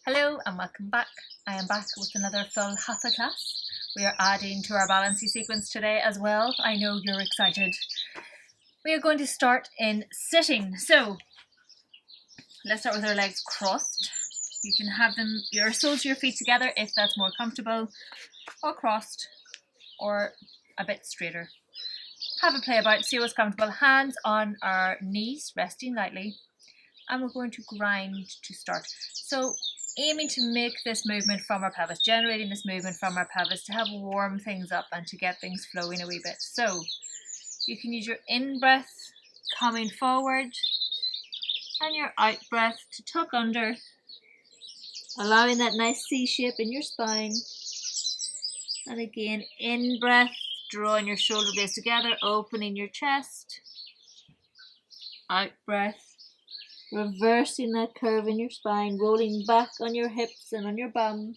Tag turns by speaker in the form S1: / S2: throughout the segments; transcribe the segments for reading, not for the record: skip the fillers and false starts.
S1: Hello and welcome back. I am back with another full Hatha class. We are adding to our balancing sequence today as well. I know you're excited. We are going to start in sitting. So let's start with our legs crossed. You can have them, your soles of your feet together if that's more comfortable, or crossed, or a bit straighter. Have a play about, see what's comfortable. Hands on our knees, resting lightly. And we're going to grind to start. So aiming to make this movement from our pelvis, generating this movement from our pelvis to help warm things up and to get things flowing a wee bit. So you can use your in breath coming forward and your out breath to tuck under, allowing that nice C shape in your spine. And again, in breath, drawing your shoulder blades together, opening your chest. Out breath, reversing that curve in your spine, rolling back on your hips and on your bum.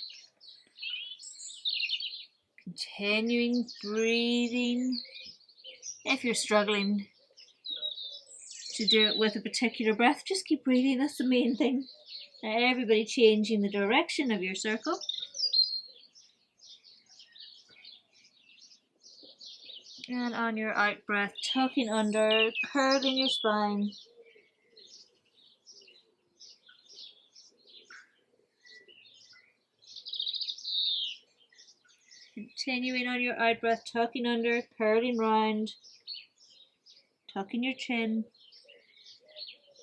S1: Continuing breathing. If you're struggling to do it with a particular breath, just keep breathing, that's the main thing. Now everybody changing the direction of your circle. And on your out breath, tucking under, curving your spine. Continuing on your out breath, tucking under, curling round, tucking your chin.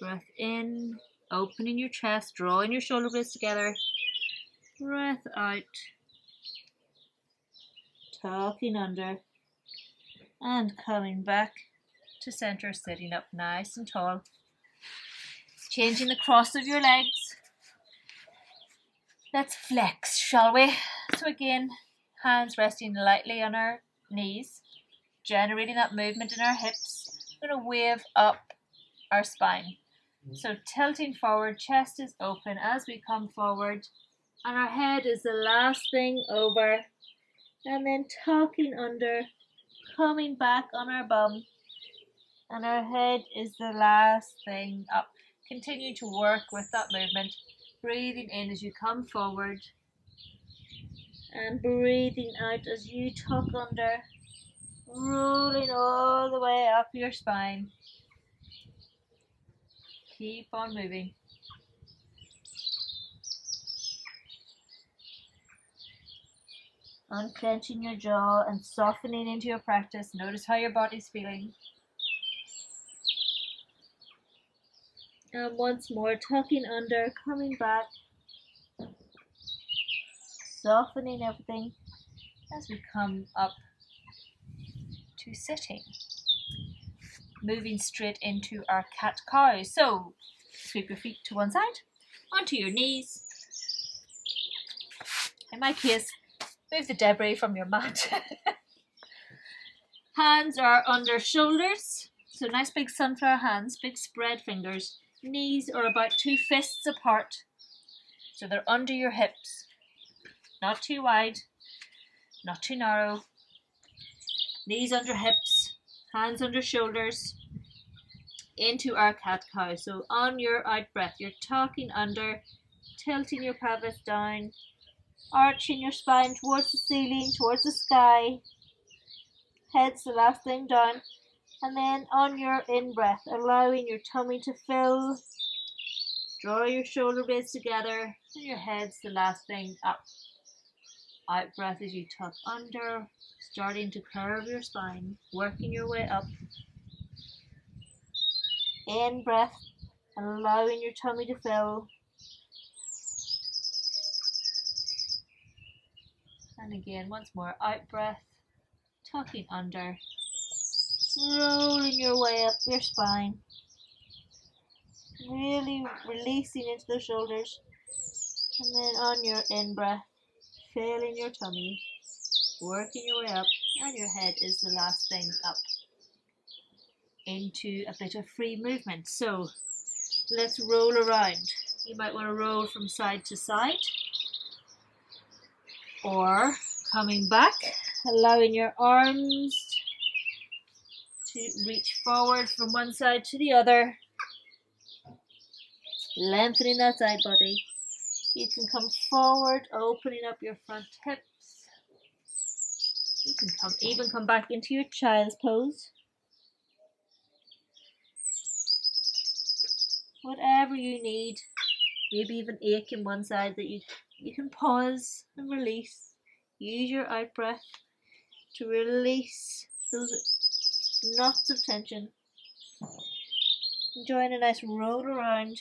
S1: Breath in, opening your chest, drawing your shoulder blades together. Breath out, tucking under, and coming back to center, sitting up nice and tall. Changing the cross of your legs. Let's flex, shall we? So again, hands resting lightly on our knees, generating that movement in our hips. We're going to wave up our spine. So tilting forward, chest is open as we come forward, and our head is the last thing over. And then tucking under, coming back on our bum, and our head is the last thing up. Continue to work with that movement, breathing in as you come forward. And breathing out as you tuck under, rolling all the way up your spine. Keep on moving. Unclenching your jaw and softening into your practice. Notice how your body's feeling. And once more, tucking under, coming back. Softening everything as we come up to sitting. Moving straight into our cat-cow. So sweep your feet to one side, onto your knees. In my case, move the debris from your mat. Hands are under shoulders. So nice big sunflower hands, big spread fingers. Knees are about 2 fists apart. So they're under your hips. Not too wide, not too narrow. Knees under hips, hands under shoulders, into our cat-cow. So on your out breath, you're tucking under, tilting your pelvis down, arching your spine towards the ceiling, towards the sky. Head's the last thing down. And then on your in-breath, allowing your tummy to fill. Draw your shoulder blades together, and your head's the last thing up. Out breath as you tuck under, starting to curve your spine, working your way up. In breath, and allowing your tummy to fill. And again, once more, out breath, tucking under, rolling your way up your spine. Really releasing into the shoulders. And then on your in breath, filling your tummy, working your way up, and your head is the last thing up into a bit of free movement. So let's roll around. You might want to roll from side to side, or coming back, allowing your arms to reach forward from one side to the other, lengthening that side body. You can come forward, opening up your front hips. You can even come back into your child's pose. Whatever you need, maybe even ache in one side, that you can pause and release. Use your out breath to release those knots of tension. Enjoying a nice roll around.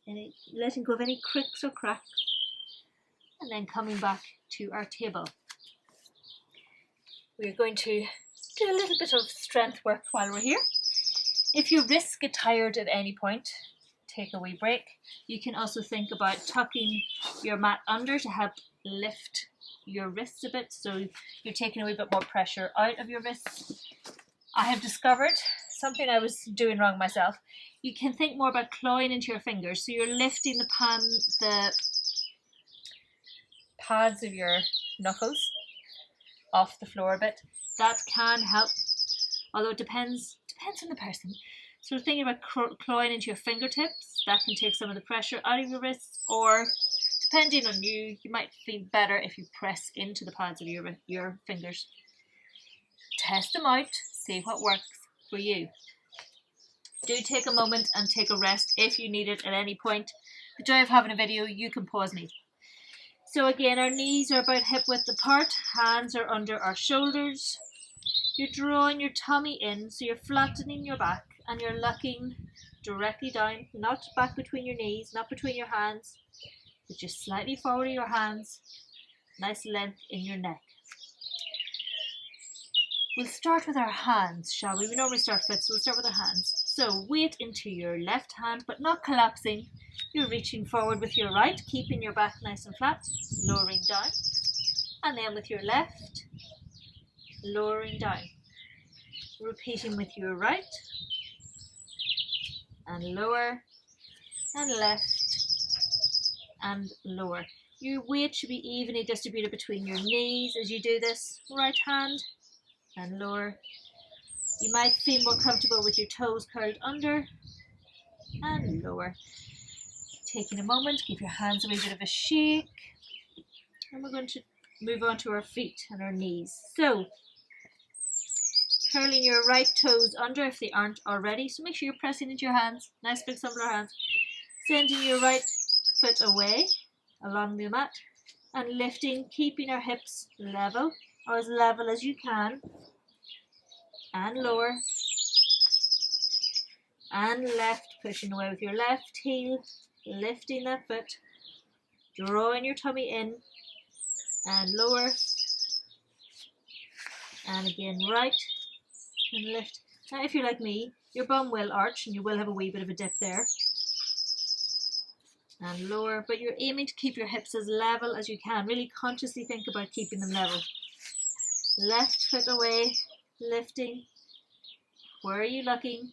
S1: And letting go of any cricks or cracks. And then coming back to our table. We're going to do a little bit of strength work while we're here. If your wrists get tired at any point, take a wee break. You can also think about tucking your mat under to help lift your wrists a bit, so you're taking a wee bit more pressure out of your wrists. I have discovered something I was doing wrong myself. You can think more about clawing into your fingers, so you're lifting the pads of your knuckles off the floor a bit. That can help, although it depends on the person. So thinking about clawing into your fingertips, that can take some of the pressure out of your wrists, or depending on you, you might feel better if you press into the pads of your fingers. Test them out, see what works for you. Do take a moment and take a rest if you need it at any point. The joy of having a video, you can pause me. So again, our knees are about hip width apart, hands are under our shoulders. You're drawing your tummy in, so you're flattening your back and you're looking directly down, not back between your knees, not between your hands, but just slightly forward of your hands. Nice length in your neck. We'll start with our hands, shall we? We normally start foot, so we'll start with our hands. So weight into your left hand, but not collapsing. You're reaching forward with your right, keeping your back nice and flat, lowering down. And then with your left, lowering down. Repeating with your right, and lower, and left, and lower. Your weight should be evenly distributed between your knees as you do this. Right hand, and lower. You might feel more comfortable with your toes curled under, and lower. Taking a moment, give your hands a wee bit of a shake, and we're going to move on to our feet and our knees. So, curling your right toes under if they aren't already, so make sure you're pressing into your hands, nice big circular hands. Sending your right foot away along the mat, and lifting, keeping our hips level, or as level as you can, and lower, and left, pushing away with your left heel, lifting that foot, drawing your tummy in, and lower, and again right, and lift. Now if you're like me, your bum will arch and you will have a wee bit of a dip there, and lower, but you're aiming to keep your hips as level as you can. Really consciously think about keeping them level. Left foot away, lifting. Where are you looking?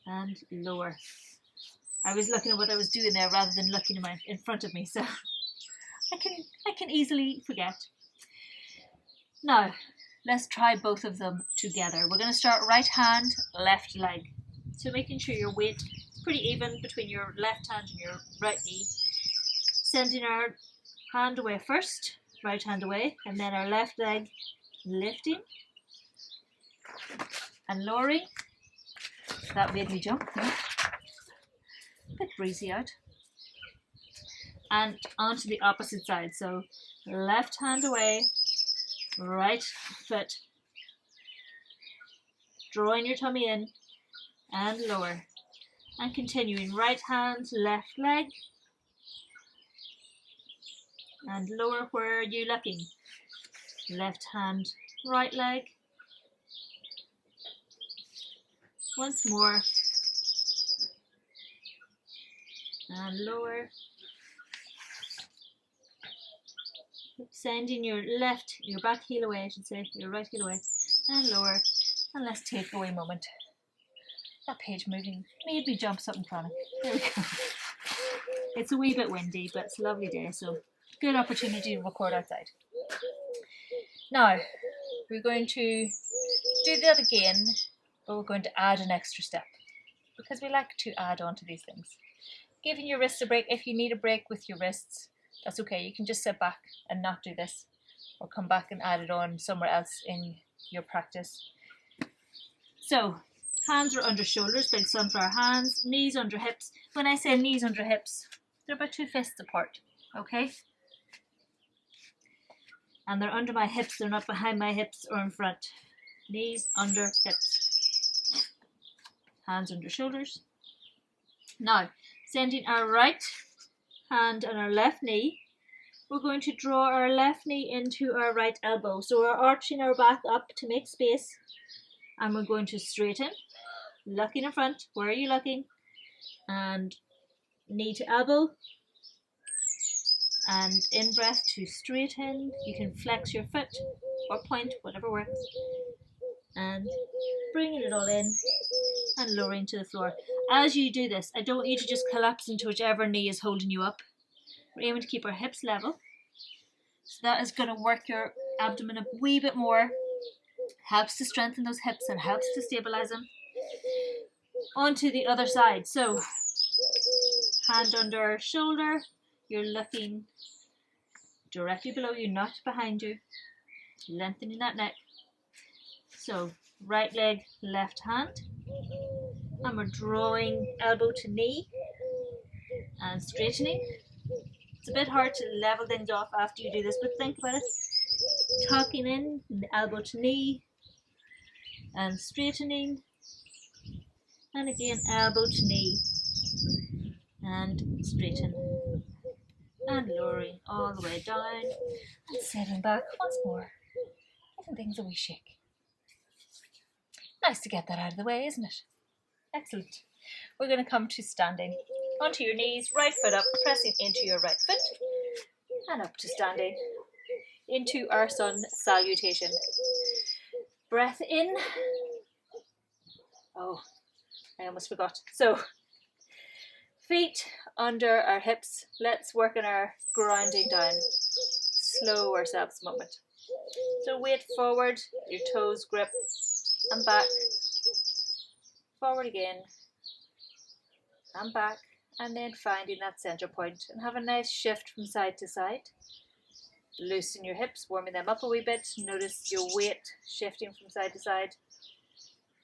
S1: And lower. I was looking at what I was doing there rather than looking in front of me, so I can easily forget. Now, let's try both of them together. We're going to start right hand, left leg. So making sure your weight is pretty even between your left hand and your right knee. Sending our hand away first, right hand away, and then our left leg lifting and lowering. That made me jump. A bit breezy out. And onto the opposite side. So left hand away, right foot, drawing your tummy in and lower. And continuing, right hand, left leg, and lower. Where are you looking? Left hand, right leg. Once more. And lower. Sending your back heel away, I should say, your right heel away, and lower. And let's take away a moment. That page moving made me jump something chronic. There we go. It's a wee bit windy, but it's a lovely day, so good opportunity to record outside. Now, we're going to do that again, but we're going to add an extra step. because we like to add on to these things. Giving your wrists a break. If you need a break with your wrists, that's okay. You can just sit back and not do this, or come back and add it on somewhere else in your practice. So, hands are under shoulders, big sunflower hands, knees under hips. When I say knees under hips, they're about 2 fists apart, okay? And they're under my hips, they're not behind my hips or in front. Knees under hips. Hands under shoulders. Now, sending our right hand on our left knee, we're going to draw our left knee into our right elbow. So we're arching our back up to make space, and we're going to straighten, looking in front. Where are you looking? And knee to elbow, and in breath to straighten. You can flex your foot or point, whatever works, and bringing it all in and lowering to the floor. As you do this, I don't want you to just collapse into whichever knee is holding you up. We're aiming to keep our hips level, so that is going to work your abdomen a wee bit more, helps to strengthen those hips and helps to stabilize them. Onto the other side. So hand under shoulder, you're looking directly below you, not behind you, lengthening that neck. So right leg, left hand, and we're drawing elbow to knee and straightening. It's a bit hard to level things off after you do this, but think about it. Tucking in, elbow to knee, and straightening, and again elbow to knee, and straighten, and lowering all the way down, and settling back once more, giving things a wee shake. Nice to get that out of the way, isn't it? Excellent. We're going to come to standing. Onto your knees, right foot up, pressing into your right foot, and up to standing. Into our sun salutation. Breath in. Oh, I almost forgot. So, feet under our hips. Let's work on our grounding down. Slow ourselves a moment. So weight forward, your toes grip, and back. Forward again, and back, and then finding that center point, and have a nice shift from side to side. Loosen your hips, warming them up a wee bit. Notice your weight shifting from side to side,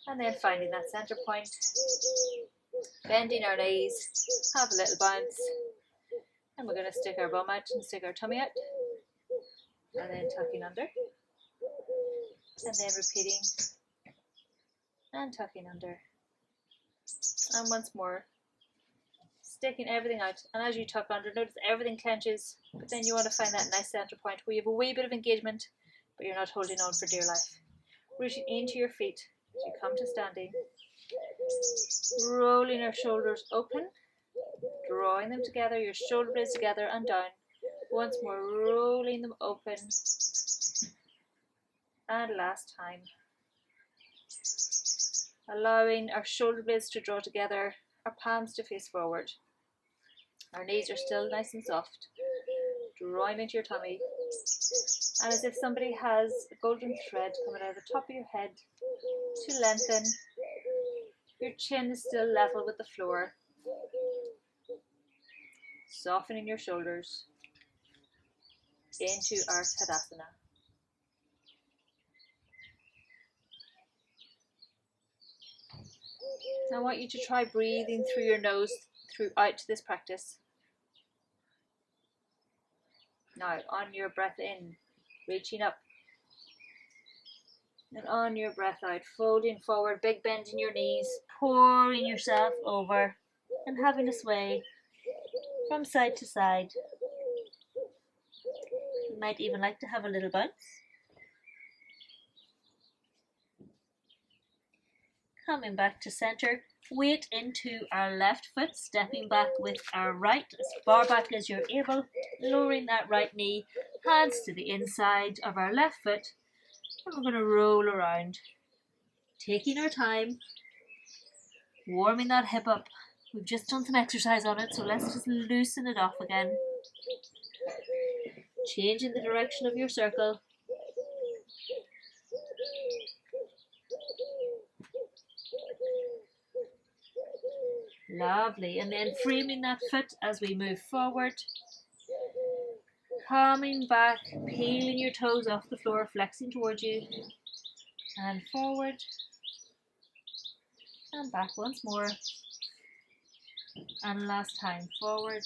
S1: and then finding that center point. Bending our knees, have a little bounce, and we're going to stick our bum out and stick our tummy out, and then tucking under, and then repeating and tucking under, and once more sticking everything out. And as you tuck under, notice everything clenches, but then you want to find that nice center point where you have a wee bit of engagement, but you're not holding on for dear life. Rooting into your feet as you come to standing, rolling our shoulders open, drawing them together, your shoulder blades together and down. Once more, rolling them open, and last time, allowing our shoulder blades to draw together, our palms to face forward. Our knees are still nice and soft. Drawing into your tummy, and as if somebody has a golden thread coming out of the top of your head to lengthen. Your chin is still level with the floor. Softening your shoulders into our Tadasana. I want you to try breathing through your nose throughout this practice. Now, on your breath in, reaching up. And on your breath out, folding forward, big bend in your knees, pouring yourself over and having a sway from side to side. You might even like to have a little bounce. Coming back to center, weight into our left foot, stepping back with our right as far back as you're able, lowering that right knee, hands to the inside of our left foot, and we're going to roll around, taking our time, warming that hip up. We've just done some exercise on it, so let's just loosen it off again. Changing the direction of your circle. Lovely. And then framing that foot as we move forward. Coming back, peeling your toes off the floor, flexing towards you. And forward. And back once more. And last time, forward.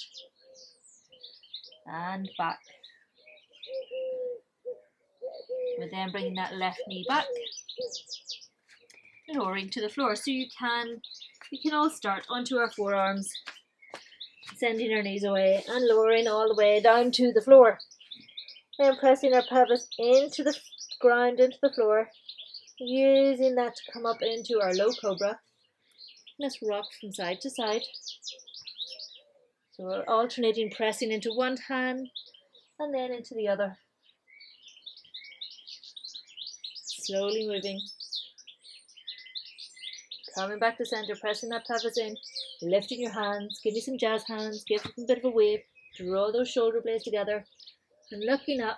S1: And back. We're then bringing that left knee back. Lowering to the floor. So you can all start onto our forearms, sending our knees away and lowering all the way down to the floor. Then pressing our pelvis into the ground, into the floor, using that to come up into our low cobra. Let's rock from side to side. So we're alternating, pressing into one hand and then into the other. Slowly moving. Coming back to center, pressing that pelvis in, lifting your hands, give you some jazz hands, give them a bit of a wave, draw those shoulder blades together, and looking up.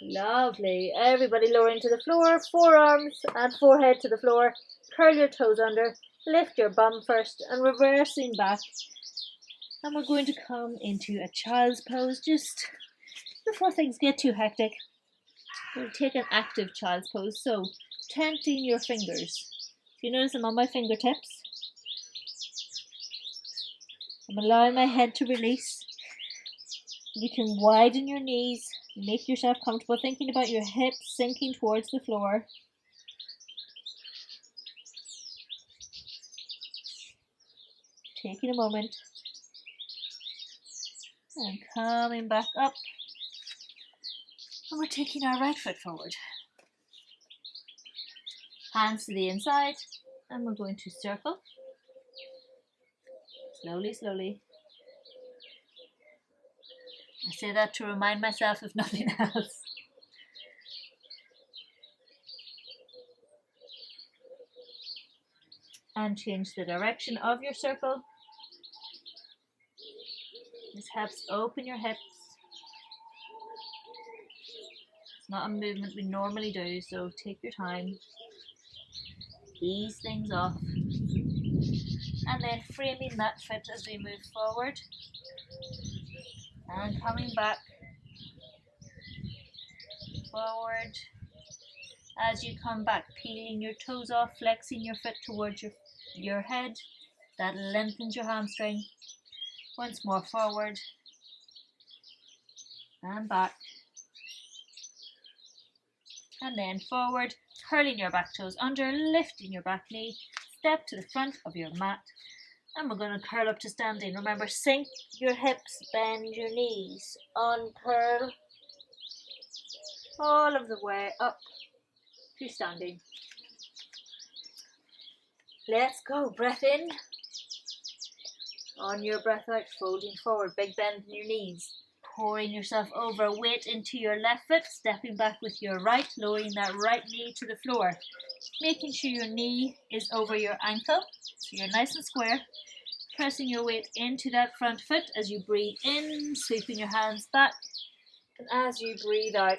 S1: Lovely. Everybody lowering to the floor, forearms and forehead to the floor, curl your toes under, lift your bum first, and reversing back. And we're going to come into a child's pose just before things get too hectic. We'll take an active child's pose, so tenting your fingers. You notice I'm on my fingertips. I'm allowing my head to release. You can widen your knees, make yourself comfortable, thinking about your hips sinking towards the floor. Taking a moment and coming back up. And we're taking our right foot forward. Hands to the inside, and we're going to circle. Slowly, slowly. I say that to remind myself of nothing else. And change the direction of your circle. This helps open your hips. It's not a movement we normally do, so take your time. Ease things off. And then framing that foot as we move forward. And coming back. Forward. As you come back, peeling your toes off, flexing your foot towards your head. That lengthens your hamstring. Once more forward. And back. And then forward, curling your back toes under, lifting your back knee, step to the front of your mat, and we're going to curl up to standing. Remember, sink your hips, bend your knees, uncurl, all of the way up to standing. Let's go, breath in, on your breath out, folding forward, big bend in your knees. Pouring yourself over, weight into your left foot, stepping back with your right, lowering that right knee to the floor. Making sure your knee is over your ankle, so you're nice and square. Pressing your weight into that front foot as you breathe in, sweeping your hands back. And as you breathe out,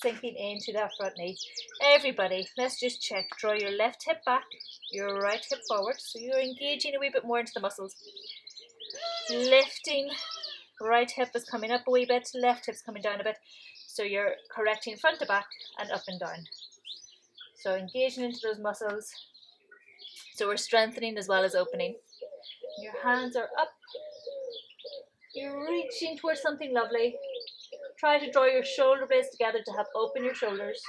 S1: sinking into that front knee. Everybody, let's just check. Draw your left hip back, your right hip forward, so you're engaging a wee bit more into the muscles. Lifting. Right hip is coming up a wee bit, left hip's coming down a bit. So you're correcting front to back and up and down. So engaging into those muscles. So we're strengthening as well as opening. Your hands are up. You're reaching towards something lovely. Try to draw your shoulder blades together to help open your shoulders.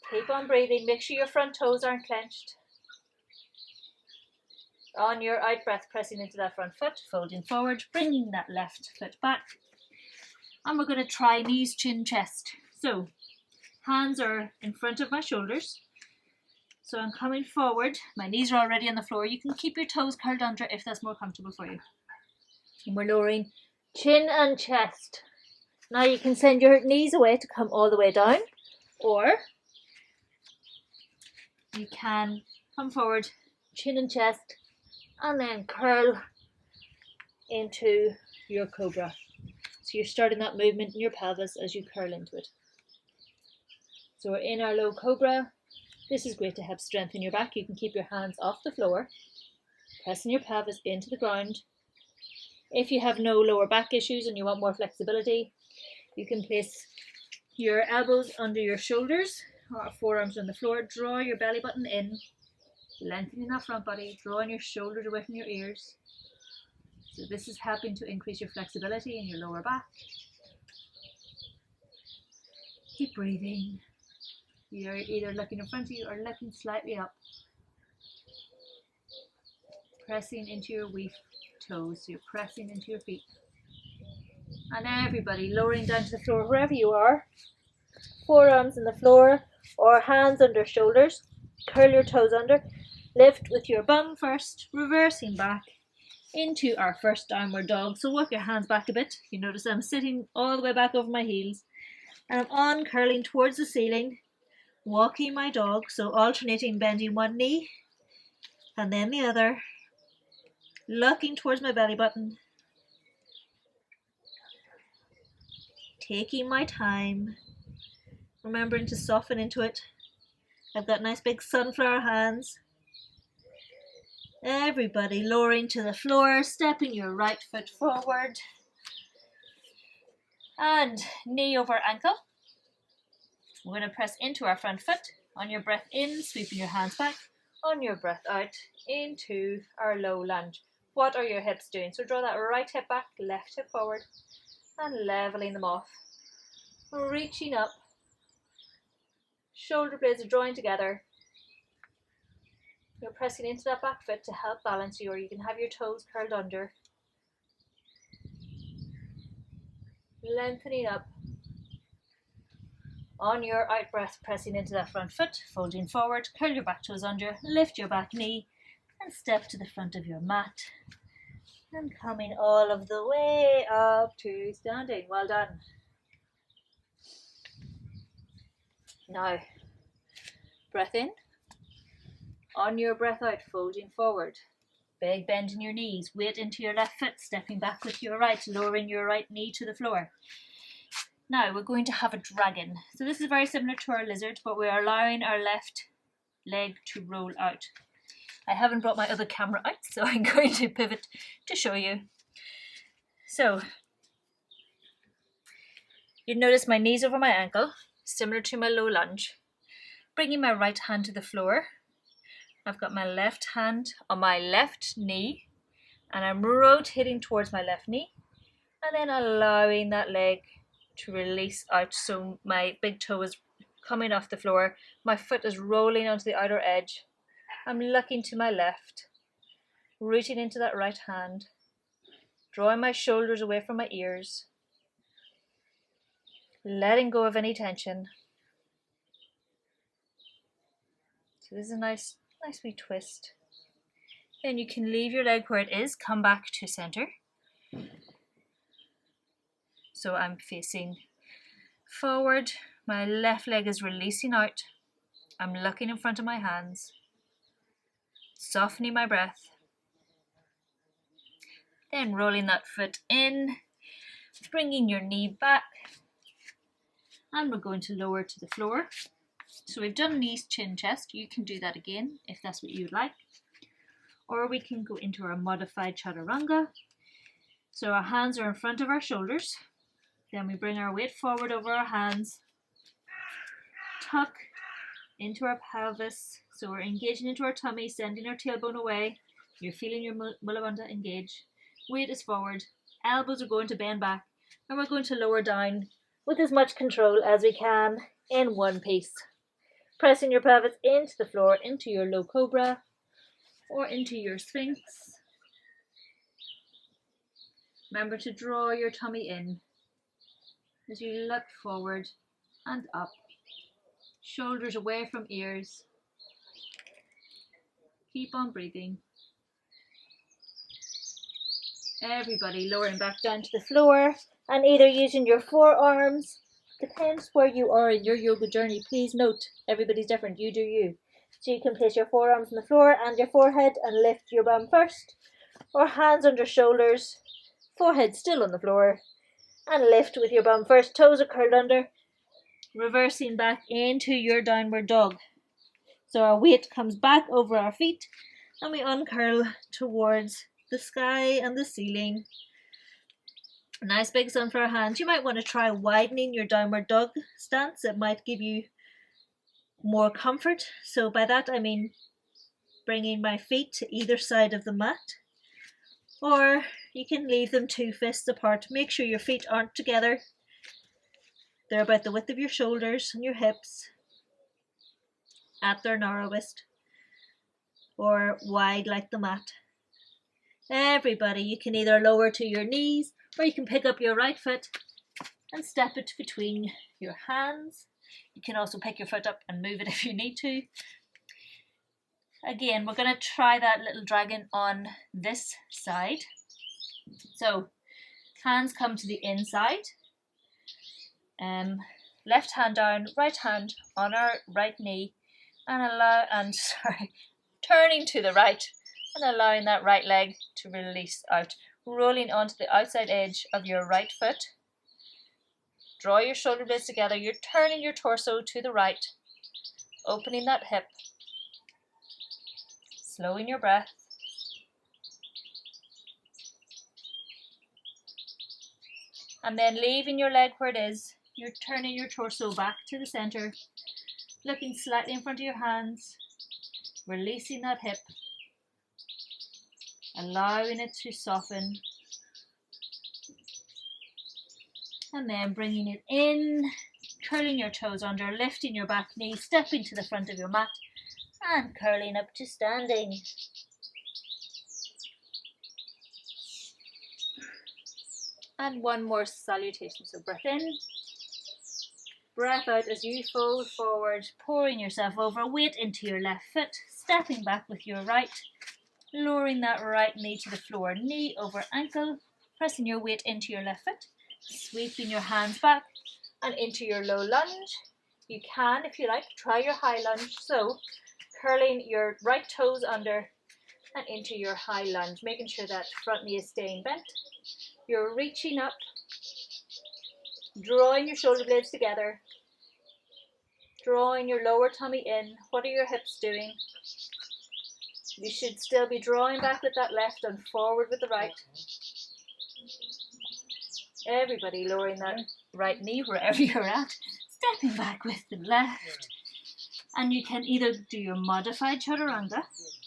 S1: Keep on breathing. Make sure your front toes aren't clenched. On your out breath, pressing into that front foot, folding forward, bringing that left foot back. And we're going to try knees, chin, chest. So, hands are in front of my shoulders. So I'm coming forward. My knees are already on the floor. You can keep your toes curled under if that's more comfortable for you. And we're lowering chin and chest. Now you can send your knees away to come all the way down. Or you can come forward, chin and chest, and then curl into your cobra. So you're starting that movement in your pelvis as you curl into it. So we're in our low cobra, This is great to help strengthen your back. You can keep your hands off the floor, pressing your pelvis into the ground. If you have no lower back issues and you want more flexibility, you can place your elbows under your shoulders or forearms on the floor. Draw your belly button in, lengthening that front body, drawing your shoulders away from your ears. So this is helping to increase your flexibility in your lower back. Keep breathing. You're either looking in front of you or looking slightly up. Pressing into your wee toes, so you're pressing into your feet. And everybody lowering down to the floor wherever you are. Forearms on the floor or hands under shoulders. Curl your toes under. Lift with your bum first, reversing back into our first downward dog. So walk your hands back a bit. You notice I'm sitting all the way back over my heels. And I'm on curling towards the ceiling, walking my dog. So alternating bending one knee and then the other. Looking towards my belly button. Taking my time. Remembering to soften into it. I've got nice big sunflower hands. Everybody lowering to the floor, stepping your right foot forward. And knee over ankle. We're going to press into our front foot. On your breath in, sweeping your hands back. On your breath out, into our low lunge. What are your hips doing? So draw that right hip back, left hip forward, and leveling them off. Reaching up. Shoulder blades are drawing together. You're pressing into that back foot to help balance you, or you can have your toes curled under. Lengthening up. On your out breath, pressing into that front foot, folding forward, curl your back toes under, lift your back knee, and step to the front of your mat. And coming all of the way up to standing. Well done. Now, breath in. On your breath out, folding forward. Big bend in your knees. Weight into your left foot, stepping back with your right, lowering your right knee to the floor. Now we're going to have a dragon. So this is very similar to our lizard, but we are allowing our left leg to roll out. I haven't brought my other camera out, so I'm going to pivot to show you. So you notice my knees over my ankle, similar to my low lunge. Bringing my right hand to the floor. I've got my left hand on my left knee, and I'm rotating towards my left knee, and then allowing that leg to release out. So my big toe is coming off the floor. My foot is rolling onto the outer edge. I'm looking to my left, rooting into that right hand, drawing my shoulders away from my ears, letting go of any tension. So this is a nice wee twist. Then you can leave your leg where it is, come back to center. So I'm facing forward, my left leg is releasing out. I'm looking in front of my hands, softening my breath. Then rolling that foot in, bringing your knee back. And we're going to lower to the floor. So we've done knees, chin, chest. You can do that again if that's what you'd like. Or we can go into our modified chaturanga. So our hands are in front of our shoulders. Then we bring our weight forward over our hands. Tuck into our pelvis. So we're engaging into our tummy, sending our tailbone away. You're feeling your Mula Bandha engage. Weight is forward. Elbows are going to bend back. And we're going to lower down with as much control as we can in one piece. Pressing your pelvis into the floor, into your low cobra or into your sphinx. Remember to draw your tummy in as you look forward and up. Shoulders away from ears. Keep on breathing. Everybody lowering back down to the floor and either using your forearms. Depends where you are in your yoga journey. Please note, everybody's different. You do you. So you can place your forearms on the floor and your forehead and lift your bum first. Or hands under shoulders, forehead still on the floor. And lift with your bum first. Toes are curled under. Reversing back into your downward dog. So our weight comes back over our feet and we uncurl towards the sky and the ceiling. A nice big sunflower hand. You might want to try widening your downward dog stance. It might give you more comfort. So by that I mean bringing my feet to either side of the mat, or you can leave them 2 fists apart. Make sure your feet aren't together. They're about the width of your shoulders and your hips at their narrowest, or wide like the mat. Everybody, you can either lower to your knees or you can pick up your right foot and step it between your hands. You can also pick your foot up and move it if you need to. Again, we're going to try that little dragon on this side. So, hands come to the inside. Left hand down, right hand on our right knee, and turning to the right and allowing that right leg to release out, rolling onto the outside edge of your right foot. Draw your shoulder blades together. You're turning your torso to the right, opening that hip, slowing your breath. And then leaving your leg where it is. You're turning your torso back to the center, looking slightly in front of your hands, releasing that hip, allowing it to soften, and then bringing it in, curling your toes under, lifting your back knee, stepping to the front of your mat, and curling up to standing. And one more salutation. So breath in, breath out as you fold forward, pouring yourself over, weight into your left foot, stepping back with your right, lowering that right knee to the floor, knee over ankle, pressing your weight into your left foot, sweeping your hands back and into your low lunge. You can, if you like, try your high lunge. So curling your right toes under and into your high lunge, making sure that front knee is staying bent. You're reaching up, drawing your shoulder blades together, drawing your lower tummy in. What are your hips doing? You should still be drawing back with that left and forward with the right. Everybody lowering that right knee wherever you're at, stepping back with the left. And you can either do your modified chaturanga,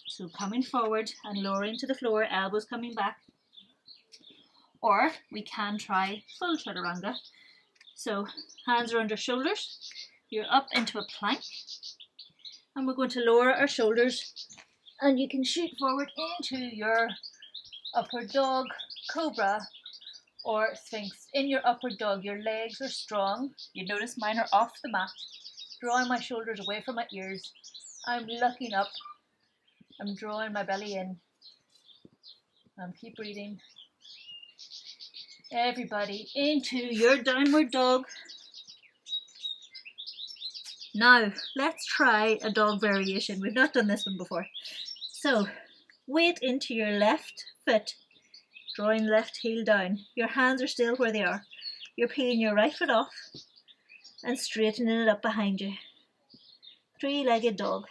S1: so coming forward and lowering to the floor, elbows coming back, or we can try full chaturanga. So hands are under shoulders, you're up into a plank, and we're going to lower our shoulders, and you can shoot forward into your upward dog, cobra, or sphinx. In your upward dog, your legs are strong. You notice mine are off the mat, drawing my shoulders away from my ears. I'm looking up, I'm drawing my belly in. Keep breathing. Everybody into your downward dog. Now let's try a dog variation. We've not done this one before. So weight into your left foot, drawing left heel down. Your hands are still where they are. You're peeling your right foot off and straightening it up behind you. 3-legged dog.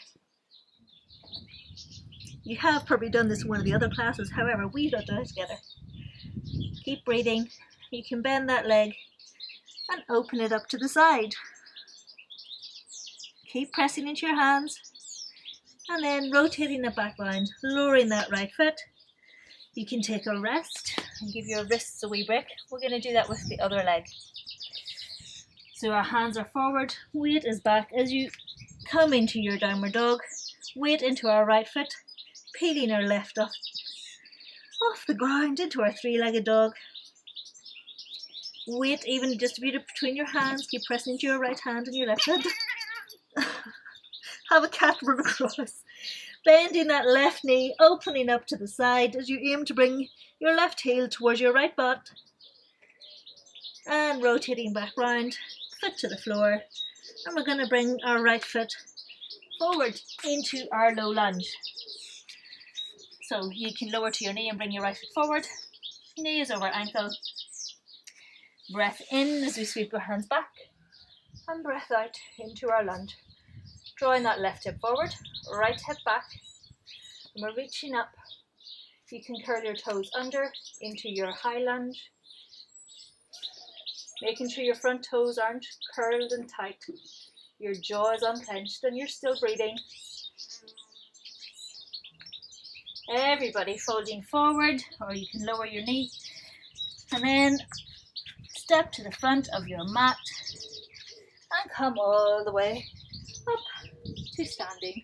S1: You have probably done this in one of the other classes, however, we've not done it together. Keep breathing. You can bend that leg and open it up to the side. Keep pressing into your hands and then rotating it back round, lowering that right foot. You can take a rest and give your wrists a wee break. We're going to do that with the other leg. So our hands are forward, weight is back as you come into your downward dog, weight into our right foot, peeling our left off the ground into our 3-legged dog. Weight evenly distributed between your hands, keep pressing into your right hand and your left foot. Have a cat run across. Bending that left knee, opening up to the side as you aim to bring your left heel towards your right butt. And rotating back round, foot to the floor. And we're going to bring our right foot forward into our low lunge. So you can lower to your knee and bring your right foot forward. Knee is over ankle. Breath in as we sweep our hands back. And breath out into our lunge. Drawing that left hip forward, right hip back, and we're reaching up. You can curl your toes under into your high lunge, making sure your front toes aren't curled and tight, your jaw is unclenched, and you're still breathing. Everybody folding forward, or you can lower your knee, and then step to the front of your mat and come all the way up to standing,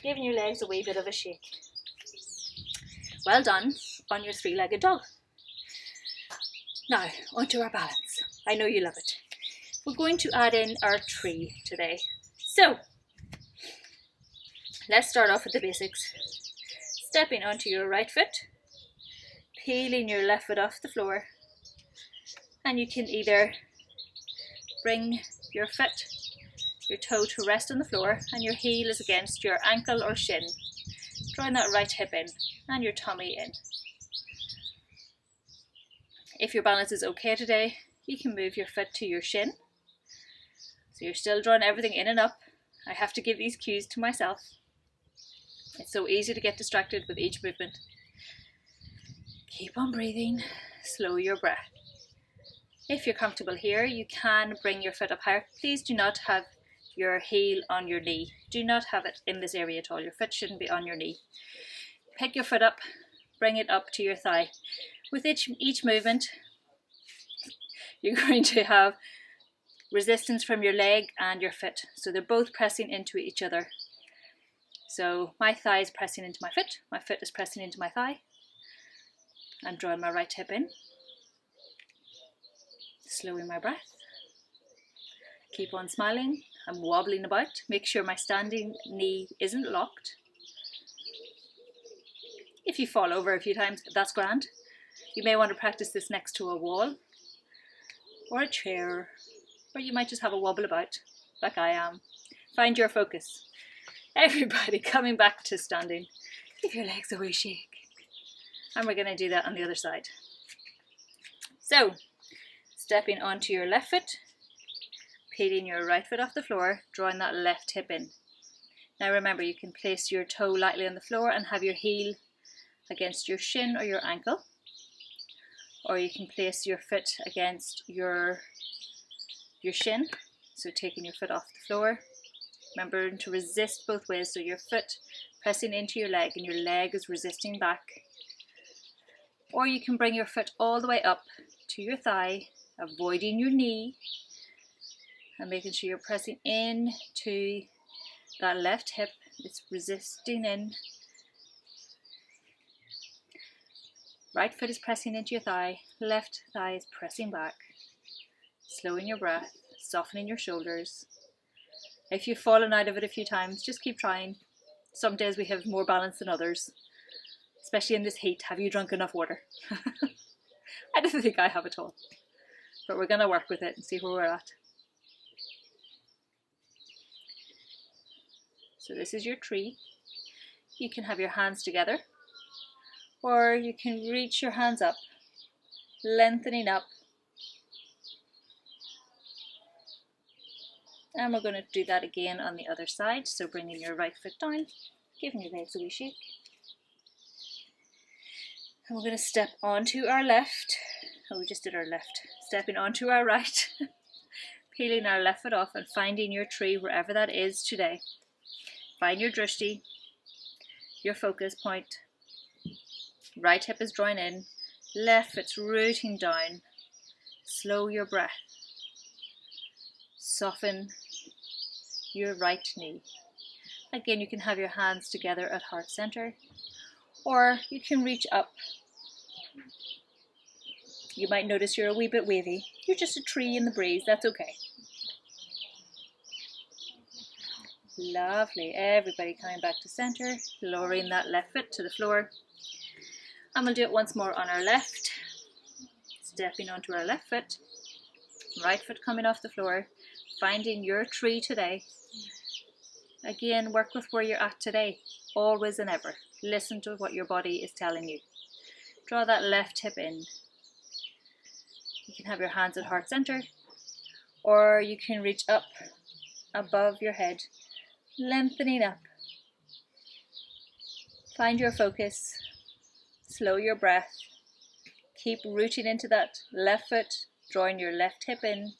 S1: giving your legs a wee bit of a shake. Well done on your three-legged dog. Now, onto our balance. I know you love it. We're going to add in our tree today. So, let's start off with the basics. Stepping onto your right foot, peeling your left foot off the floor, and you can either bring your foot, your toe to rest on the floor, and your heel is against your ankle or shin, drawing that right hip in and your tummy in. If your balance is okay today, you can move your foot to your shin. So you're still drawing everything in and up. I have to give these cues to myself. It's so easy to get distracted with each movement. Keep on breathing, slow your breath. If you're comfortable here, you can bring your foot up higher. Please do not have your heel on your knee. Do not have it in this area at all. Your foot shouldn't be on your knee. Pick your foot up, bring it up to your thigh. With each movement, you're going to have resistance from your leg and your foot. So they're both pressing into each other. So my thigh is pressing into my foot is pressing into my thigh. I'm drawing my right hip in. Slowing my breath. Keep on smiling. I'm wobbling about. Make sure my standing knee isn't locked. If you fall over a few times, that's grand. You may want to practice this next to a wall or a chair, or you might just have a wobble about, like I am. Find your focus. Everybody coming back to standing. Give your legs a wee shake. And we're going to do that on the other side. So, stepping onto your left foot, peeling your right foot off the floor, drawing that left hip in. Now remember, you can place your toe lightly on the floor and have your heel against your shin or your ankle. Or you can place your foot against your shin, so taking your foot off the floor. Remember to resist both ways, so your foot pressing into your leg and your leg is resisting back. Or you can bring your foot all the way up to your thigh, avoiding your knee, and making sure you're pressing in to that left hip. It's resisting in. Right foot is pressing into your thigh, left thigh is pressing back. Slowing your breath, softening your shoulders. If you've fallen out of it a few times, just keep trying. Some days we have more balance than others, especially in this heat. Have you drunk enough water? I don't think I have at all, but we're going to work with it and see where we're at. So this is your tree. You can have your hands together, or you can reach your hands up, lengthening up. And we're going to do that again on the other side. So bringing your right foot down, giving your legs a wee shake. And we're going to step onto our left. Oh, we just did our left. Stepping onto our right, peeling our left foot off and finding your tree wherever that is today. Find your drishti, your focus point. Right hip is drawing in, left foot's rooting down. Slow your breath. Soften your right knee. Again, you can have your hands together at heart center, or you can reach up. You might notice you're a wee bit wavy. You're just a tree in the breeze, that's okay. Lovely. Everybody coming back to center, lowering that left foot to the floor. And we'll do it once more on our left. Stepping onto our left foot, right foot coming off the floor, finding your tree today. Again, work with where you're at today, always and ever. Listen to what your body is telling you. Draw that left hip in. You can have your hands at heart center, or you can reach up above your head, lengthening up. Find your focus, slow your breath, keep rooting into that left foot, drawing your left hip in,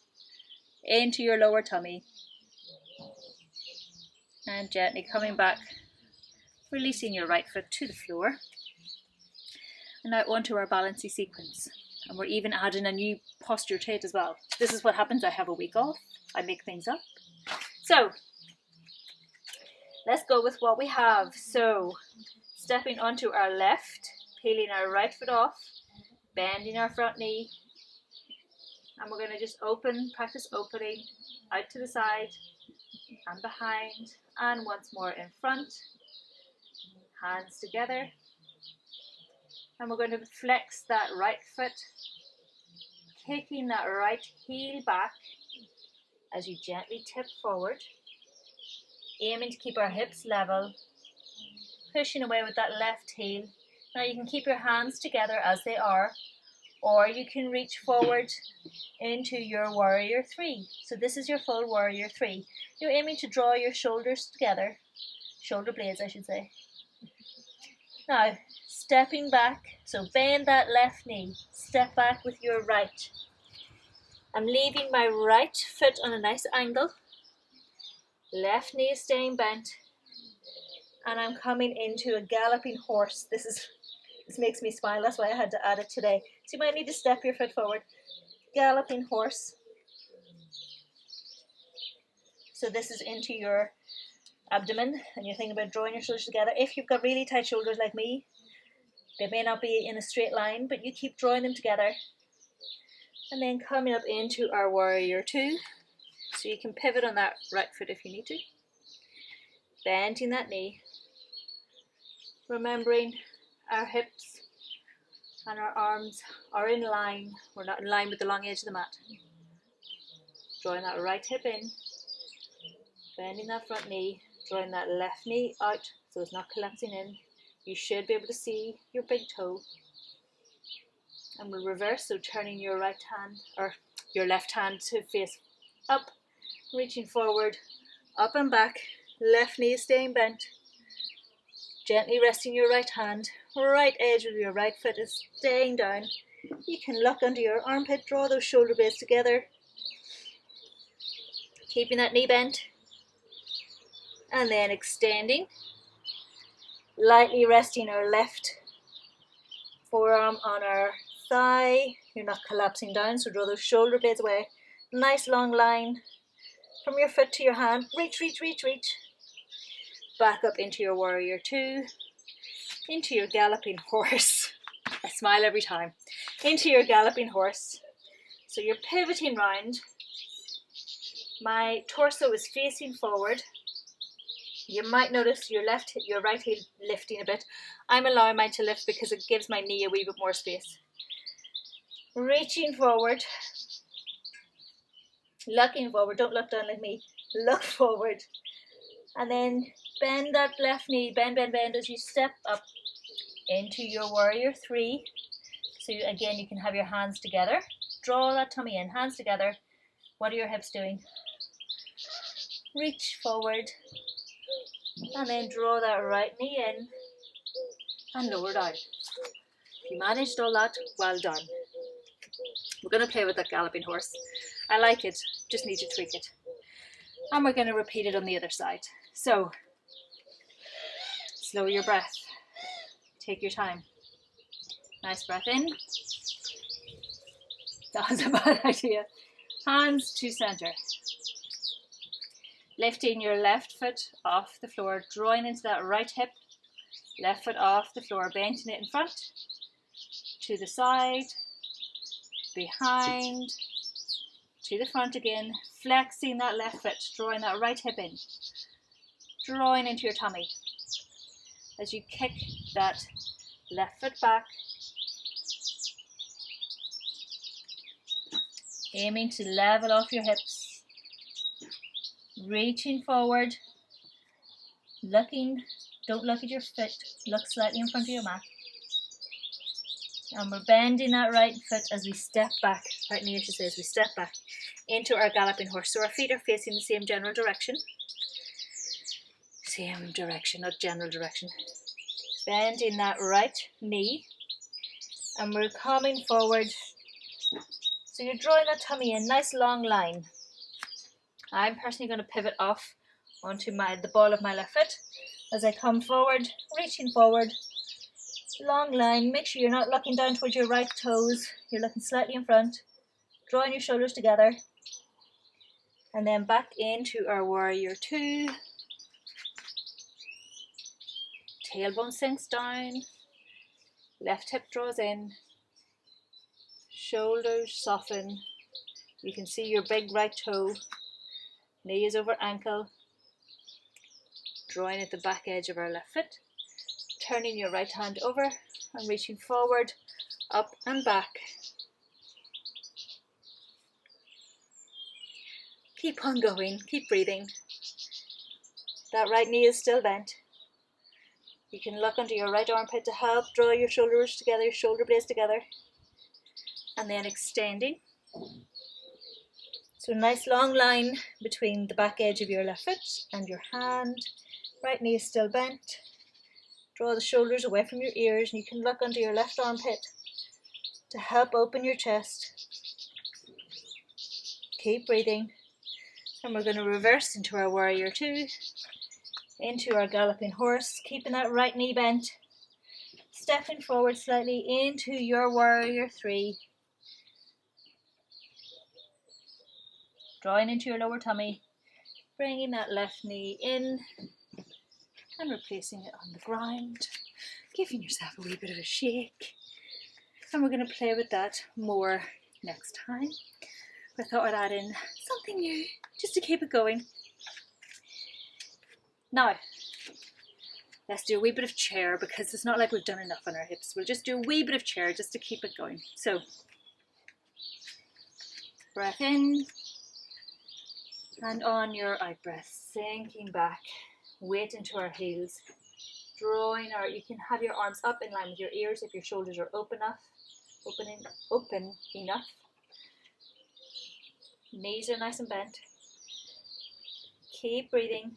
S1: into your lower tummy, and gently coming back, releasing your right foot to the floor. And now onto our balancing sequence. And we're even adding a new posture to it as well. This is what happens. I have a week off. I make things up. So let's go with what we have. So stepping onto our left, peeling our right foot off, bending our front knee. And we're going to just practice opening out to the side and behind. And once more in front. Hands together. And we're going to flex that right foot, kicking that right heel back as you gently tip forward, aiming to keep our hips level, pushing away with that left heel. Now you can keep your hands together as they are, or you can reach forward into your warrior three. So this is your full warrior three. You're aiming to draw your shoulders together, shoulder blades I should say. Now, stepping back, so bend that left knee, step back with your right. I'm leaving my right foot on a nice angle, left knee is staying bent, and I'm coming into a galloping horse. This makes me smile, that's why I had to add it today. So you might need to step your foot forward. Galloping horse. So this is into your abdomen, and you're thinking about drawing your shoulders together. If you've got really tight shoulders like me, they may not be in a straight line, but you keep drawing them together. And then coming up into our warrior two. So you can pivot on that right foot if you need to. Bending that knee. Remembering our hips and our arms are in line. We're not in line with the long edge of the mat. Drawing that right hip in. Bending that front knee. Drawing that left knee out so it's not collapsing in. You should be able to see your big toe. And we'll reverse, so turning your right hand or your left hand to face up, reaching forward, up and back, left knee is staying bent. Gently resting your right hand, right edge of your right foot is staying down. You can lock under your armpit, draw those shoulder blades together, keeping that knee bent. And then extending, lightly resting our left forearm on our thigh. You're not collapsing down, so draw those shoulder blades away. Nice long line from your foot to your hand. Reach, reach, reach, reach. Back up into your warrior two, into your galloping horse. I smile every time. Into your galloping horse. So you're pivoting round. My torso is facing forward. You might notice your right heel lifting a bit. I'm allowing mine to lift because it gives my knee a wee bit more space. Reaching forward. Looking forward. Don't look down like me. Look forward. And then bend that left knee. Bend, bend, bend as you step up into your warrior three. So again, you can have your hands together. Draw that tummy in. Hands together. What are your hips doing? Reach forward. And then draw that right knee in and lower down. If you managed all that, well done. We're going to play with that galloping horse. I like it, just need to tweak it. And we're going to repeat it on the other side. So, slow your breath. Take your time. Nice breath in. That was a bad idea. Hands to center. Lifting your left foot off the floor, drawing into that right hip, left foot off the floor, bending it in front, to the side, behind, to the front again, flexing that left foot, drawing that right hip in, drawing into your tummy. As you kick that left foot back, aiming to level off your hips. Reaching forward, looking, don't look at your foot, look slightly in front of your mat. And we're bending that right foot as we step back, right knee I should say, as we step back into our galloping horse. So our feet are facing the same general direction. Same direction, not general direction. Bending that right knee. And we're coming forward. So you're drawing that tummy in, nice long line. I'm personally going to pivot off onto the ball of my left foot as I come forward, reaching forward. Long line, make sure you're not looking down towards your right toes, you're looking slightly in front, drawing your shoulders together, and then back into our warrior two. Tailbone sinks down, left hip draws in, shoulders soften, you can see your big right toe, knee is over ankle, drawing at the back edge of our left foot. Turning your right hand over and reaching forward, up and back. Keep on going, keep breathing. That right knee is still bent. You can look under your right armpit to help draw your shoulders together, your shoulder blades together. And then extending. So nice long line between the back edge of your left foot and your hand. Right knee is still bent. Draw the shoulders away from your ears and you can look under your left armpit to help open your chest. Keep breathing. And we're going to reverse into our warrior two, into our galloping horse, keeping that right knee bent. Stepping forward slightly into your warrior three. Drawing into your lower tummy, bringing that left knee in. And replacing it on the ground, giving yourself a wee bit of a shake. And we're going to play with that more next time. I thought I'd add in something new just to keep it going. Now, let's do a wee bit of chair because it's not like we've done enough on our hips. We'll just do a wee bit of chair just to keep it going. So, breath in and on your out breath, sinking back. Weight into our heels, drawing you can have your arms up in line with your ears if your shoulders are open enough. Knees are nice and bent. Keep breathing.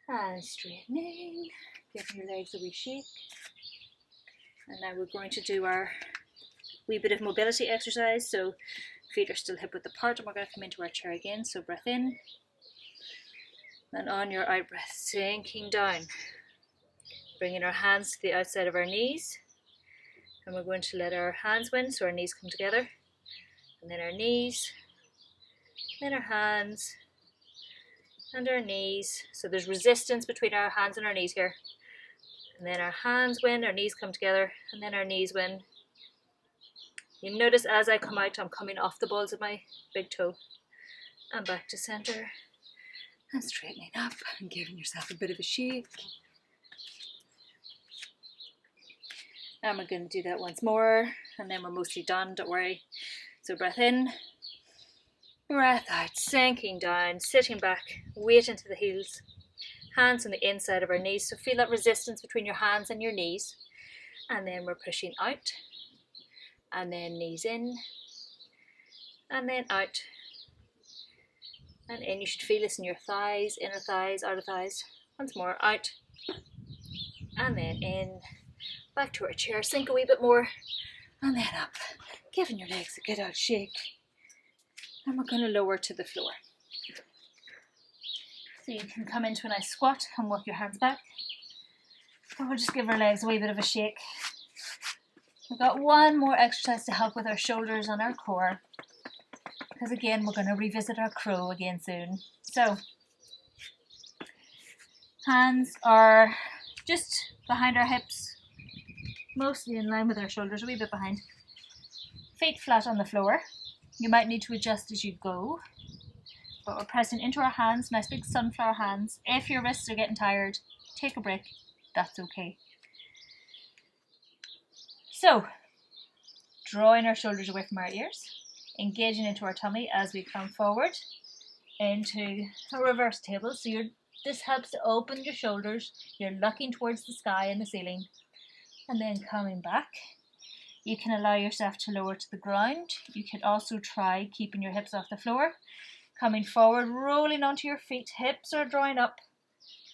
S1: And straightening, giving your legs a wee shake. And now we're going to do our wee bit of mobility exercise. So feet are still hip width apart and we're going to come into our chair again. So breath in. And on your out breath, sinking down, bringing our hands to the outside of our knees, and we're going to let our hands win, so our knees come together, and then our knees, then our hands, and our knees, so there's resistance between our hands and our knees here, and then our hands win, our knees come together, and then our knees win. You notice as I come out, I'm coming off the balls of my big toe, and back to center. And straightening up and giving yourself a bit of a shake. And we're going to do that once more and then we're mostly done, don't worry. So breath in, breath out, sinking down, sitting back, weight into the heels, hands on the inside of our knees. So feel that resistance between your hands and your knees. And then we're pushing out and then knees in and then out. And in, you should feel this in your thighs, inner thighs, outer thighs. Once more, out. And then in. Back to our chair, sink a wee bit more. And then up. Giving your legs a good old shake. And we're going to lower to the floor. So you can come into a nice squat and walk your hands back. And we'll just give our legs a wee bit of a shake. We've got one more exercise to help with our shoulders and our core. Because again, we're going to revisit our crow again soon. So, hands are just behind our hips, mostly in line with our shoulders, a wee bit behind. Feet flat on the floor. You might need to adjust as you go. But we're pressing into our hands, nice big sunflower hands. If your wrists are getting tired, take a break. That's okay. So, drawing our shoulders away from our ears. Engaging into our tummy as we come forward into a reverse table. So this helps to open your shoulders. You're looking towards the sky and the ceiling. And then coming back You can allow yourself to lower to the ground. You could also try keeping your hips off the floor. Coming forward, rolling onto your feet, hips are drawing up.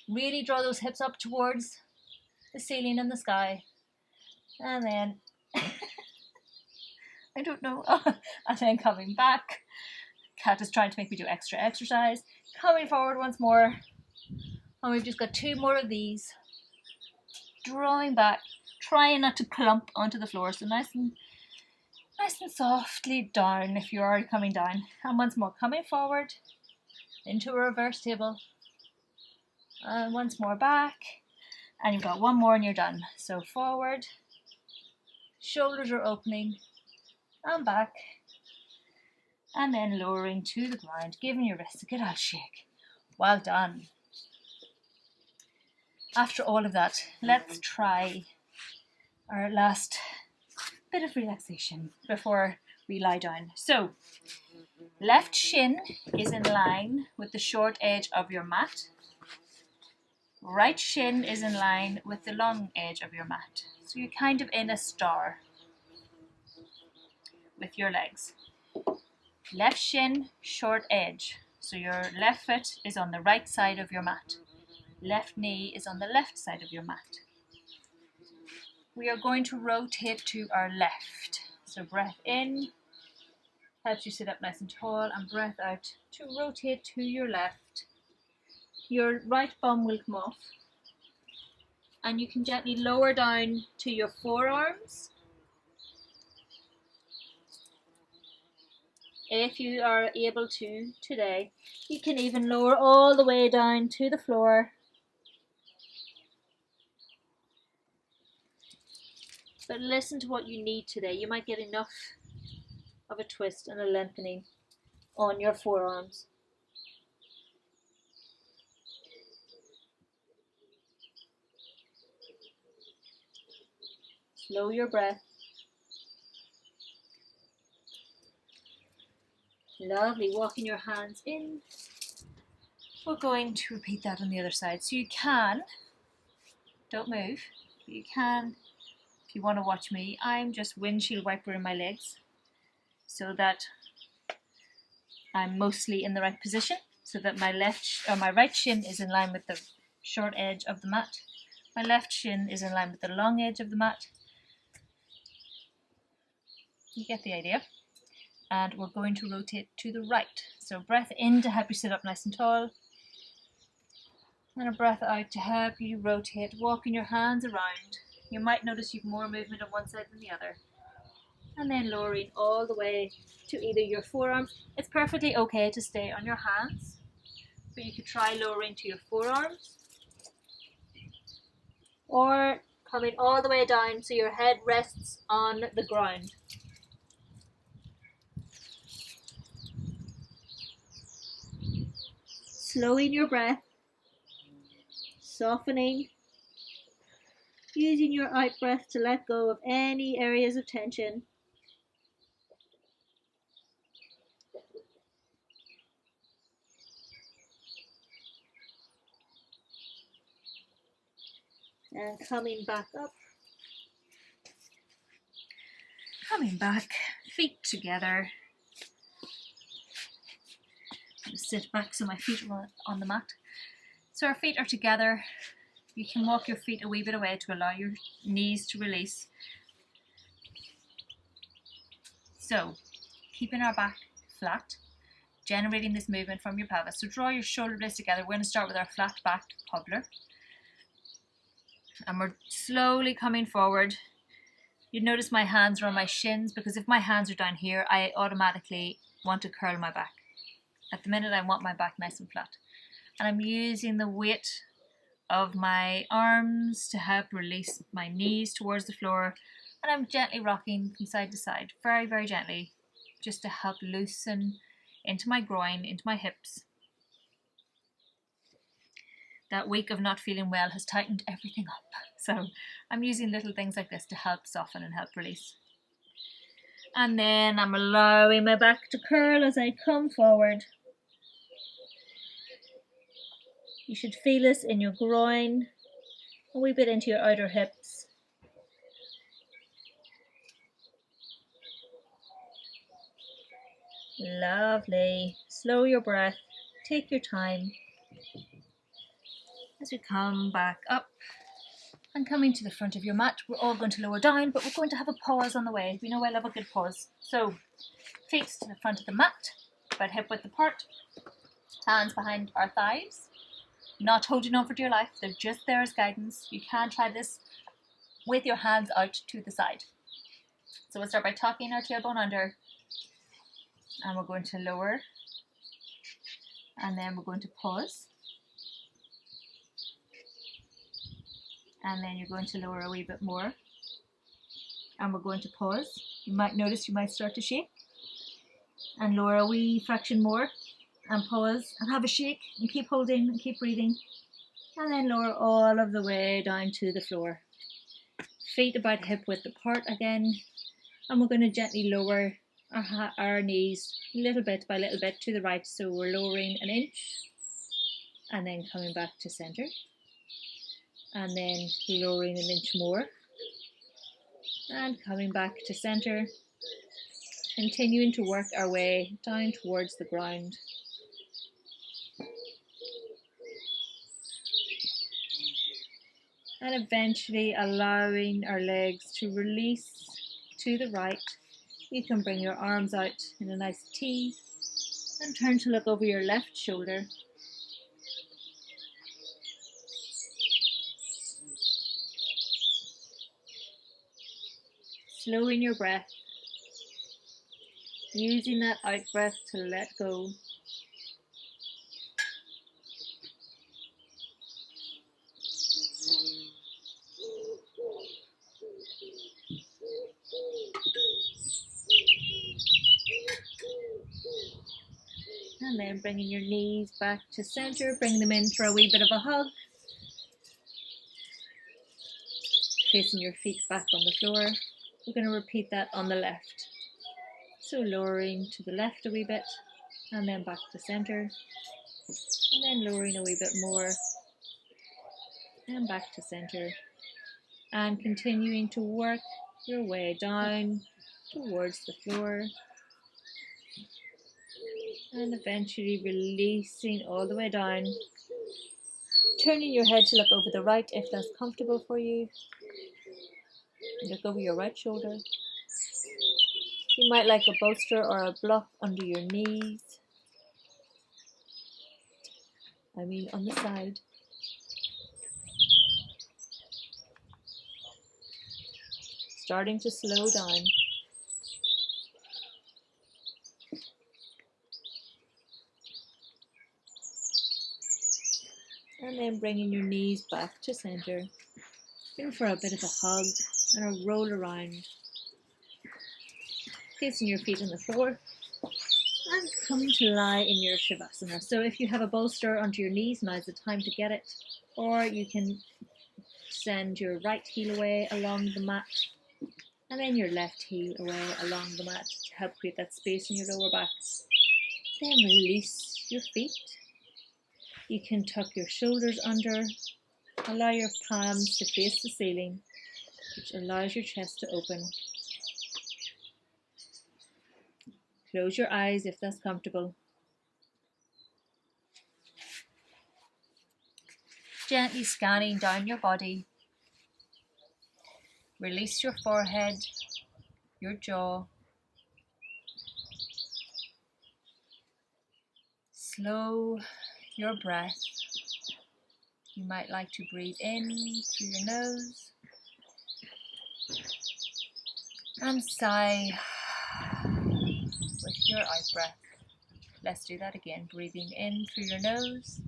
S1: Really draw those hips up towards the ceiling and the sky. And then, I don't know, and then coming back. Cat is trying to make me do extra exercise. Coming forward once more. And we've just got 2 more of these. Drawing back, trying not to clump onto the floor. So nice and softly down if you're already coming down. And once more, coming forward into a reverse table. And once more back. And you've got 1 more and you're done. So forward, shoulders are opening, and back. And then lowering to the ground, giving your wrists a good old shake. Well done. After all of that, let's try our last bit of relaxation before we lie down. So, left shin is in line with the short edge of your mat. Right shin is in line with the long edge of your mat. So you're kind of in a star with your legs. Left shin, short edge. So your left foot is on the right side of your mat. Left knee is on the left side of your mat. We are going to rotate to our left. So breath in, helps you sit up nice and tall, and breath out to rotate to your left. Your right bum will come off, and you can gently lower down to your forearms. If you are able to today, you can even lower all the way down to the floor. But listen to what you need today. You might get enough of a twist and a lengthening on your forearms. Slow your breath. Lovely, walking your hands in. We're going to repeat that on the other side. So you can, don't move, but you can, if you want to watch me, I'm just windshield wipering my legs so that I'm mostly in the right position, so that my right shin is in line with the short edge of the mat. My left shin is in line with the long edge of the mat. You get the idea. And we're going to rotate to the right. So breath in to help you sit up nice and tall. And a breath out to help you rotate, walking your hands around. You might notice you've more movement on one side than the other. And then lowering all the way to either your forearms. It's perfectly okay to stay on your hands, but you could try lowering to your forearms. Or coming all the way down so your head rests on the ground. Slowing your breath, softening, using your out breath to let go of any areas of tension. And coming back up. Coming back, feet together. I'm going to sit back so my feet are on the mat. So our feet are together. You can walk your feet a wee bit away to allow your knees to release. So, keeping our back flat, generating this movement from your pelvis. So draw your shoulder blades together. We're going to start with our flat back cobbler. And we're slowly coming forward. You notice my hands are on my shins, because if my hands are down here, I automatically want to curl my back. At the minute, I want my back nice and flat. And I'm using the weight of my arms to help release my knees towards the floor. And I'm gently rocking from side to side, very, very gently, just to help loosen into my groin, into my hips. That week of not feeling well has tightened everything up. So I'm using little things like this to help soften and help release. And then I'm allowing my back to curl as I come forward. You should feel this in your groin, a wee bit into your outer hips. Lovely. Slow your breath. Take your time. As we come back up and coming to the front of your mat, we're all going to lower down, but we're going to have a pause on the way. We know I love a good pause. So, feet to the front of the mat, about hip width apart, hands behind our thighs. Not holding on for dear life, they're just there as guidance. You can try this with your hands out to the side. So we'll start by tucking our tailbone under, and we're going to lower, and then we're going to pause, and then you're going to lower a wee bit more, and we're going to pause. You might notice you might start to shake, and lower a wee fraction more, and pause, and have a shake, and keep holding, and keep breathing, and then lower all of the way down to the floor. Feet about hip width apart again, and we're going to gently lower our knees little bit by little bit to the right. So we're lowering an inch, and then coming back to center, and then lowering an inch more, and coming back to center, continuing to work our way down towards the ground. And eventually allowing our legs to release to the right. You can bring your arms out in a nice T and turn to look over your left shoulder. Slowing your breath, using that out breath to let go. And then bringing your knees back to center, bring them in for a wee bit of a hug. Placing your feet back on the floor. We're going to repeat that on the left. So lowering to the left a wee bit, and then back to center, and then lowering a wee bit more, and back to center, and continuing to work your way down towards the floor, and eventually releasing all the way down, turning your head to look over the right if that's comfortable for you. Look over your right shoulder. You might like a bolster or a block under your knees. On the side. Starting to slow down. And then bringing your knees back to center. In for a bit of a hug and a roll around. Placing your feet on the floor. And come to lie in your Savasana. So if you have a bolster onto your knees, now's the time to get it. Or you can send your right heel away along the mat, and then your left heel away along the mat to help create that space in your lower back. Then release your feet. You can tuck your shoulders under, allow your palms to face the ceiling, which allows your chest to open. Close your eyes if that's comfortable. Gently scanning down your body. Release your forehead, your jaw. Slow your breath. You might like to breathe in through your nose and sigh with your out breath. Let's do that again. Breathing in through your nose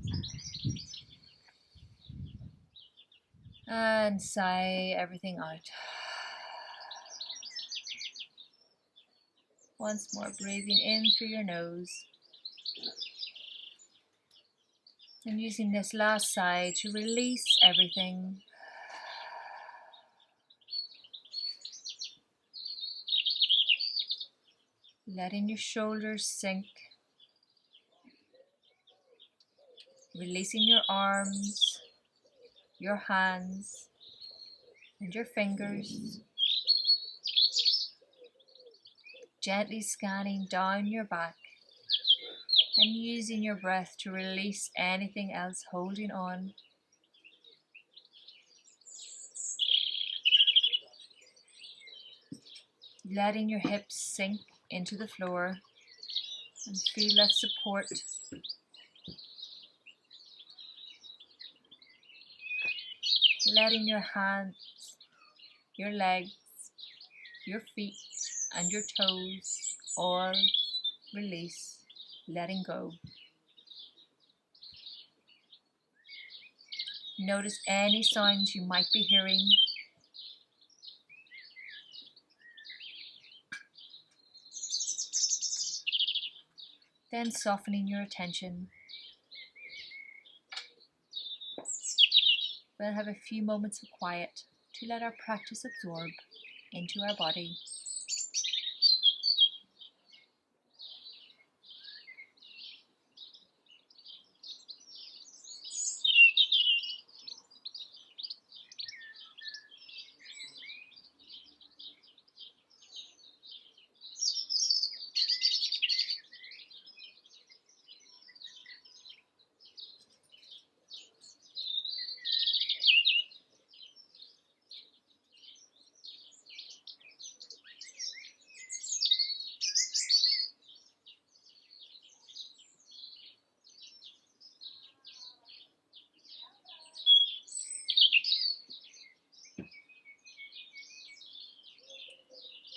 S1: and sigh everything out. Once more, breathing in through your nose and using this last sigh to release everything. Letting your shoulders sink. Releasing your arms, your hands, and your fingers. gently scanning down your back and using your breath to release anything else holding on. Letting your hips sink into the floor and feel that support. Letting your hands, your legs, your feet and your toes all release, letting go. Notice any sounds you might be hearing. Then softening your attention. We'll have a few moments of quiet to let our practice absorb into our body.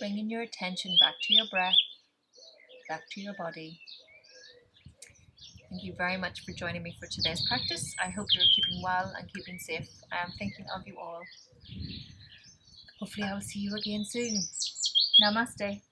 S1: Bringing your attention back to your breath, back to your body. Thank you very much for joining me for today's practice. I hope you're keeping well and keeping safe. I am thinking of you all. Hopefully I will see you again soon. Namaste.